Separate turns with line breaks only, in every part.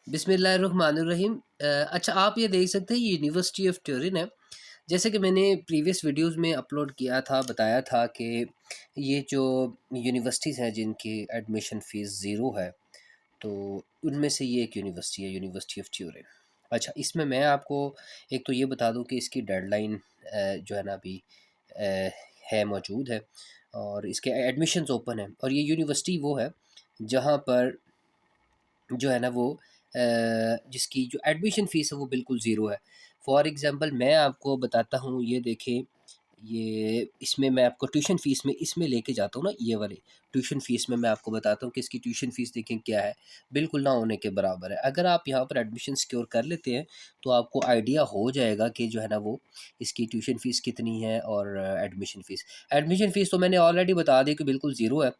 बिस्मिल्लाहिर्रहमानिर्रहीम। अच्छा, आप ये देख सकते हैं ये यूनिवर्सिटी ऑफ ट्यूरिन है। जैसे कि मैंने प्रीवियस वीडियोस में अपलोड किया था, बताया था कि ये जो यूनिवर्सिटीज़ हैं जिनकी एडमिशन फ़ीस ज़ीरो है, तो उनमें से ये एक यूनिवर्सिटी है, यूनिवर्सिटी ऑफ ट्यूरिन। अच्छा, इसमें मैं आपको एक तो ये बता दूं कि इसकी डेडलाइन जो है ना अभी अ, है, मौजूद है, और इसके एडमिशन्स ओपन हैं। और ये यूनिवर्सिटी वो है जहाँ पर जो है ना वो जिसकी जो एडमिशन फ़ीस है वो बिल्कुल ज़ीरो है। फॉर एग्ज़ाम्पल मैं आपको बताता हूँ, ये देखें, ये इसमें मैं आपको ट्यूशन फ़ीस में इसमें लेके जाता हूँ ना, ये वाली ट्यूशन फ़ीस में मैं आपको बताता हूँ कि इसकी ट्यूशन फ़ीस देखें क्या है, बिल्कुल ना होने के बराबर है। अगर आप यहाँ पर एडमिशन सिक्योर कर लेते हैं तो आपको आइडिया हो जाएगा कि जो है ना वो इसकी ट्यूशन फ़ीस कितनी है और एडमिशन फ़ीस तो मैंने ऑलरेडी बता दी कि बिल्कुल ज़ीरो है।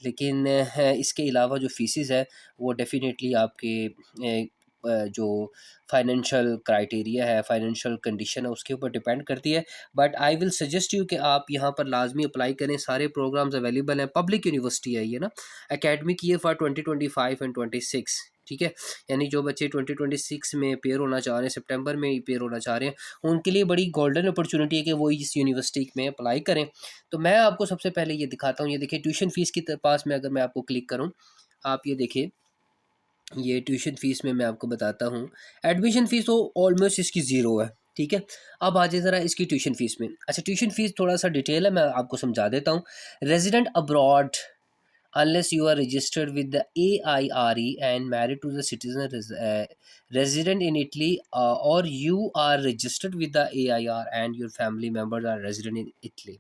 लेकिन इसके अलावा जो फ़ीसेस है वो डेफ़िनेटली आपके जो फाइनेंशियल क्राइटेरिया है, फाइनेंशियल कंडीशन है, उसके ऊपर डिपेंड करती है। But I will suggest you कि आप यहाँ पर लाज़मी अप्लाई करें। सारे प्रोग्राम्स अवेलेबल हैं, पब्लिक यूनिवर्सिटी है ये ना। एकेडमिक ईयर फॉर 2025 एंड 26, ठीक है। यानी जो बच्चे 2026 में पेयर होना चाह रहे हैं, सितंबर में ही पेयर होना चाह रहे हैं, उनके लिए बड़ी गोल्डन अपॉर्चुनिटी है कि वो इस यूनिवर्सिटी में अप्लाई करें। तो मैं आपको सबसे पहले ये दिखाता हूँ। ये देखिए, ट्यूशन फ़ीस की पास में अगर मैं आपको क्लिक करूँ, आप ये देखिए, ये ट्यूशन फ़ीस में मैं आपको बताता हूँ। एडमिशन फ़ीस तो ऑलमोस्ट इसकी ज़ीरो है, ठीक है। अब आ जाइए ज़रा इसकी ट्यूशन फ़ीस में। अच्छा, ट्यूशन फ़ीस थोड़ा-सा डिटेल है, मैं आपको समझा देता हूँ। Resident abroad unless you are registered with the AIRE and married to the citizen resident in Italy, or you are registered with the AIR and your family members are resident in Italy,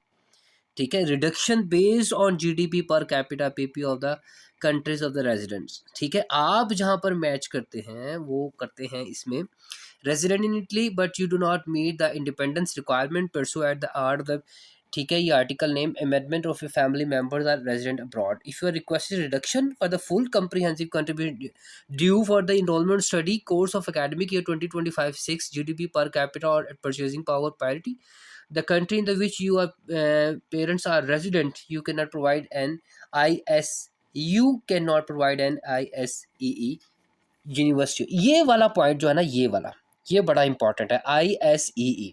ठीक है। Reduction based on GDP per capita PP of the countries of the residents, ठीक है। आप जहाँ पर match करते हैं वो करते हैं इसमें resident in Italy but you do not meet the independence requirement pursuant the art the, ठीक है। ये article name amendment of a family members are resident abroad if you are requested reduction for the full comprehensive contribution due for the enrollment study course of academic year 2025-6 GDP per capita और purchasing power parity the country in the which your parents are resident, you cannot provide an IS, you cannot provide an ISEE university. ये वाला point जो है ना, ये वाला, ये बड़ा इंपॉर्टेंट है, ISEE।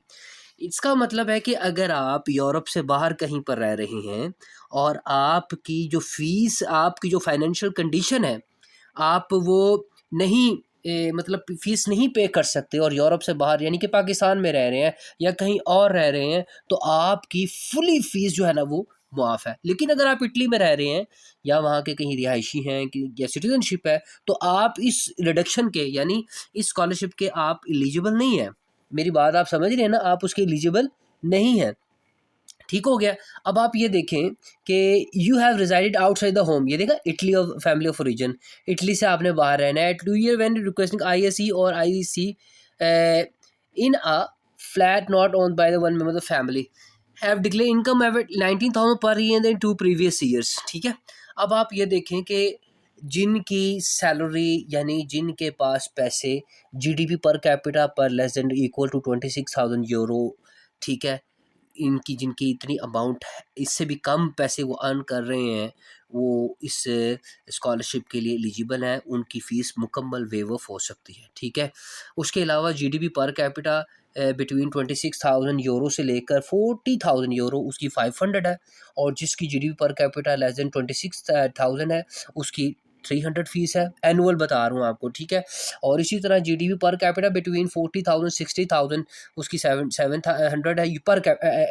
इसका मतलब है कि अगर आप यूरोप से बाहर कहीं पर रह रहे हैं और आपकी जो फीस, आपकी जो फाइनेंशियल कंडीशन है, आप वो नहीं मतलब फ़ीस नहीं पे कर सकते और यूरोप से बाहर यानी कि पाकिस्तान में रह रहे हैं या कहीं और रह रहे हैं, तो आपकी फुली फ़ीस जो है ना वो मुआफ़ है। लेकिन अगर आप इटली में रह रहे हैं या वहाँ के कहीं रिहायशी हैं कि या सिटीज़नशिप है, तो आप इस रिडक्शन के यानी इस स्कॉलरशिप के आप एलिजिबल नहीं हैं। मेरी बात आप समझ रहे हैं ना? आप उसके एलिजिबल नहीं हैं। ठीक हो गया। अब आप ये देखें कि you have resided outside the home, ये देखा, Italy of family of origin, Italy से आपने बाहर रहना है। 2 year व्हेन रिक्वेस्टिंग आईएसई और IC in a flat not owned by the one member of the family have declare income ever 19,000 per year in 2 previous years, ठीक है। अब आप ये देखें कि जिनकी सैलरी यानी जिनके पास पैसे जीडीपी पर कैपिटा पर less than equal to 26,000 euro, ठीक है, इनकी जिनकी इतनी अमाउंट है, इससे भी कम पैसे वो अर्न कर रहे हैं, वो इस स्कॉलरशिप के लिए एलिजिबल हैं, उनकी फ़ीस मुकम्मल वेव ऑफ हो सकती है, ठीक है। उसके अलावा GDP per capita between 26,000 euro से लेकर 40,000 यूरो उसकी 500 है, और जिसकी GDP per capita less than 26,000 है उसकी 300 फीस है। एनुअल बता रहा हूँ आपको, ठीक है। और इसी तरह जीडीपी पर कैपिटा बिटवीन 40,000 60,000 उसकी 700 है, पर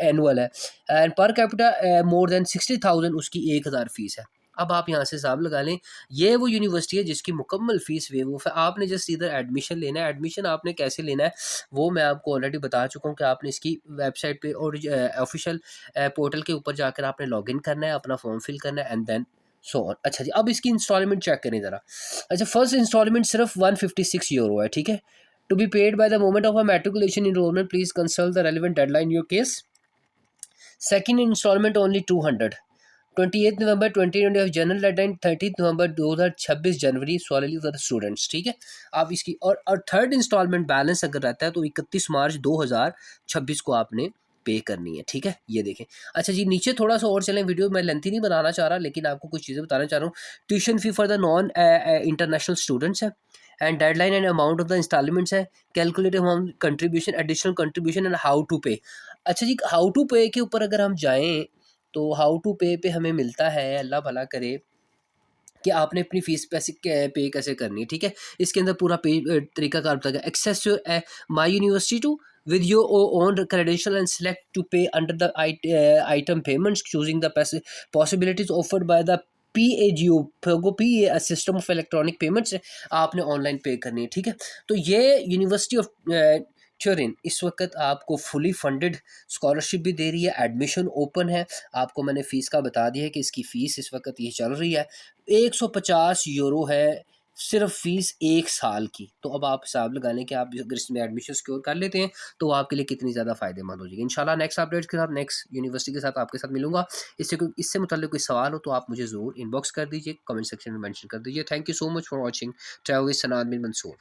एनुअल है। And per capita more than 60,000 उसकी 1,000 फीस है। अब आप यहाँ से हिसाब लगा लें, ये वो यूनिवर्सिटी है जिसकी मुकम्मल फ़ीस वेव ऑफ है। आपने जस्ट इधर एडमिशन लेना है। एडमिशन आपने कैसे लेना है वो मैं आपको ऑलरेडी बता चुका हूँ कि आपने इसकी वेबसाइट पे और ऑफिशियल पोर्टल के ऊपर जाकर आपने लॉगिन करना है, अपना फॉर्म फिल करना है एंड देन सो ऑन। अच्छा जी, अब इसकी इंस्टॉलमेंट चेक करें ज़रा। अच्छा, फर्स्ट इंस्टॉलमेंट सिर्फ 156 यूरो है, ठीक है। To be paid by the moment of a matriculation enrolment, please consult the relevant deadline in your case. Second instalment only 200, 28 November 2020 general deadline 30 November 2026 January solidly for the students, ठीक है। आप इसकी और third instalment balance अगर रहता है तो 31 मार्च 2026 को आपने पे करनी है, ठीक है। ये देखें। अच्छा जी, नीचे थोड़ा सा और चलें, वीडियो मैं लेंथी नहीं बनाना चाह रहा लेकिन आपको कुछ चीज़ें बताना चाह रहा हूँ। Tuition fee for the non international students है, and deadline and amount of the installments है, calculate amount contribution, additional contribution and how to pay. अच्छा जी, हाउ टू पे के ऊपर अगर हम जाएँ तो हाउ टू पे हमें मिलता है, अल्लाह भला करे, कि आपने अपनी फ़ीस पैसे पे कैसे करनी है, ठीक है? इसके अंदर पूरा तरीकाकार बताया गया। Access to my university to with your own credential and select to pay under the item payments, choosing the possibilities offered by the PAGO, pogo P, a system of electronic payments आपने online pay करनी है, ठीक है? तो ये university of Turin इस वक्त आपको फुली फंडेड स्कॉलरशिप भी दे रही है, एडमिशन ओपन है। आपको मैंने फ़ीस का बता दिया है कि इसकी फ़ीस इस वक्त ये चल रही है, €150 है सिर्फ फ़ीस 1 साल की। तो अब आप हिसाब लगा लें कि आप अगर इसमें एडमिशन सिक्योर कर लेते हैं तो वो आपके लिए कितनी ज़्यादा फ़ायदेमंद हो जाएगी। इंशाल्लाह नेक्स्ट अपडेट के साथ, नेक्स्ट यूनिवर्सिटी के साथ आपके साथ मिलूँगा। इससे मुतल्लिक़ कोई सवाल हो तो आप मुझे ज़रूर इनबॉक्स कर दीजिए, कमेंट सेक्शन में मेंशन कर दीजिए। Thank you so much for watching travel with सनात बिन मंसूर।